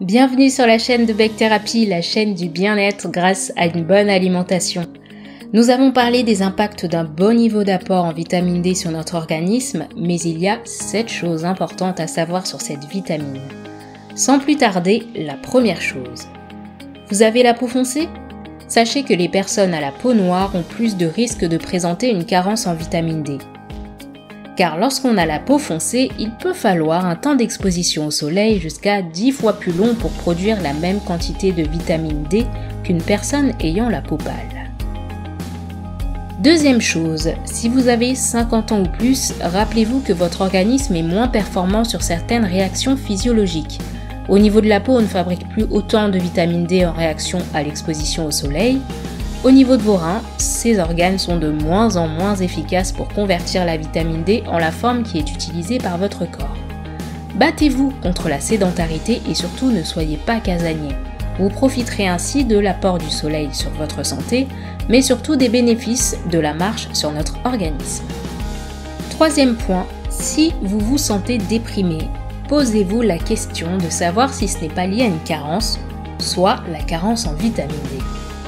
Bienvenue sur la chaîne de Bec Thérapie, la chaîne du bien-être grâce à une bonne alimentation. Nous avons parlé des impacts d'un bon niveau d'apport en vitamine D sur notre organisme, mais il y a 7 choses importantes à savoir sur cette vitamine. Sans plus tarder, la première chose. Vous avez la peau foncée ? Sachez que les personnes à la peau noire ont plus de risques de présenter une carence en vitamine D. Car lorsqu'on a la peau foncée, il peut falloir un temps d'exposition au soleil jusqu'à 10 fois plus long pour produire la même quantité de vitamine D qu'une personne ayant la peau pâle. Deuxième chose, si vous avez 50 ans ou plus, rappelez-vous que votre organisme est moins performant sur certaines réactions physiologiques. Au niveau de la peau, on ne fabrique plus autant de vitamine D en réaction à l'exposition au soleil. Au niveau de vos reins, ces organes sont de moins en moins efficaces pour convertir la vitamine D en la forme qui est utilisée par votre corps. Battez-vous contre la sédentarité et surtout ne soyez pas casanier. Vous profiterez ainsi de l'apport du soleil sur votre santé, mais surtout des bénéfices de la marche sur notre organisme. Troisième point, si vous vous sentez déprimé, posez-vous la question de savoir si ce n'est pas lié à une carence, soit la carence en vitamine D.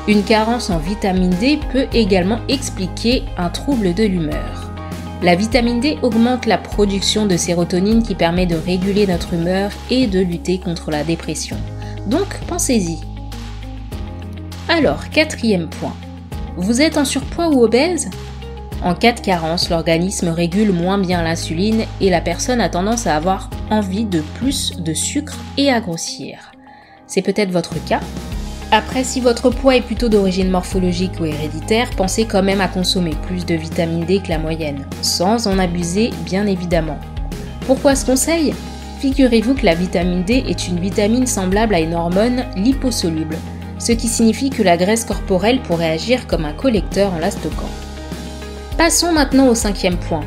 Une carence en vitamine D peut également expliquer un trouble de l'humeur. La vitamine D augmente la production de sérotonine qui permet de réguler notre humeur et de lutter contre la dépression. Donc pensez-y. Alors, quatrième point. Vous êtes en surpoids ou obèse ? En cas de carence, l'organisme régule moins bien l'insuline et la personne a tendance à avoir envie de plus de sucre et à grossir. C'est peut-être votre cas ? Après, si votre poids est plutôt d'origine morphologique ou héréditaire, pensez quand même à consommer plus de vitamine D que la moyenne, sans en abuser bien évidemment. Pourquoi ce conseil ? Figurez-vous que la vitamine D est une vitamine semblable à une hormone liposoluble, ce qui signifie que la graisse corporelle pourrait agir comme un collecteur en la stockant. Passons maintenant au cinquième point.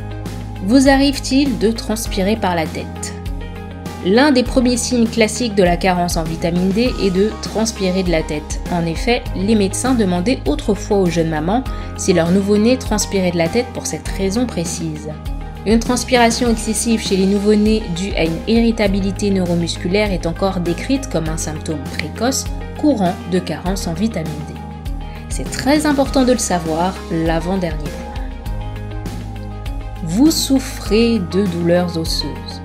Vous arrive-t-il de transpirer par la tête ? L'un des premiers signes classiques de la carence en vitamine D est de transpirer de la tête. En effet, les médecins demandaient autrefois aux jeunes mamans si leur nouveau-né transpirait de la tête pour cette raison précise. Une transpiration excessive chez les nouveau-nés due à une irritabilité neuromusculaire est encore décrite comme un symptôme précoce courant de carence en vitamine D. C'est très important de le savoir, l'avant-dernier point. Vous souffrez de douleurs osseuses.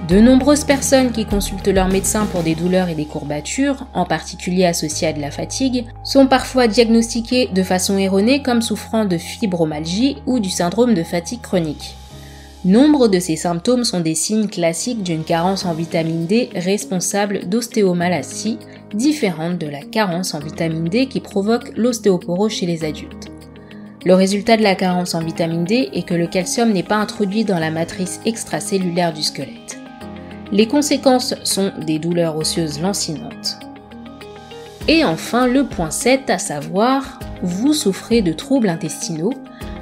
De nombreuses personnes qui consultent leur médecin pour des douleurs et des courbatures, en particulier associées à de la fatigue, sont parfois diagnostiquées de façon erronée comme souffrant de fibromyalgie ou du syndrome de fatigue chronique. Nombre de ces symptômes sont des signes classiques d'une carence en vitamine D responsable d'ostéomalacie, différente de la carence en vitamine D qui provoque l'ostéoporose chez les adultes. Le résultat de la carence en vitamine D est que le calcium n'est pas introduit dans la matrice extracellulaire du squelette. Les conséquences sont des douleurs osseuses lancinantes. Et enfin, le point 7, à savoir, vous souffrez de troubles intestinaux.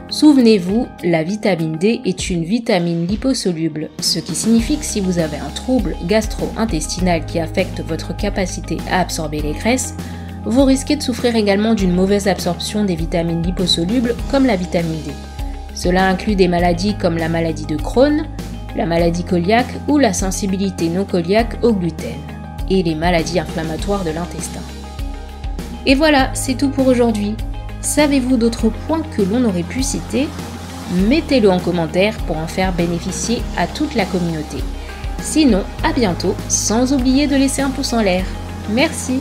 Souvenez-vous, la vitamine D est une vitamine liposoluble, ce qui signifie que si vous avez un trouble gastro-intestinal qui affecte votre capacité à absorber les graisses, vous risquez de souffrir également d'une mauvaise absorption des vitamines liposolubles comme la vitamine D. Cela inclut des maladies comme la maladie de Crohn, la maladie cœliaque ou la sensibilité non cœliaque au gluten, et les maladies inflammatoires de l'intestin. Et voilà, c'est tout pour aujourd'hui. Savez-vous d'autres points que l'on aurait pu citer ? Mettez-le en commentaire pour en faire bénéficier à toute la communauté. Sinon, à bientôt, sans oublier de laisser un pouce en l'air. Merci.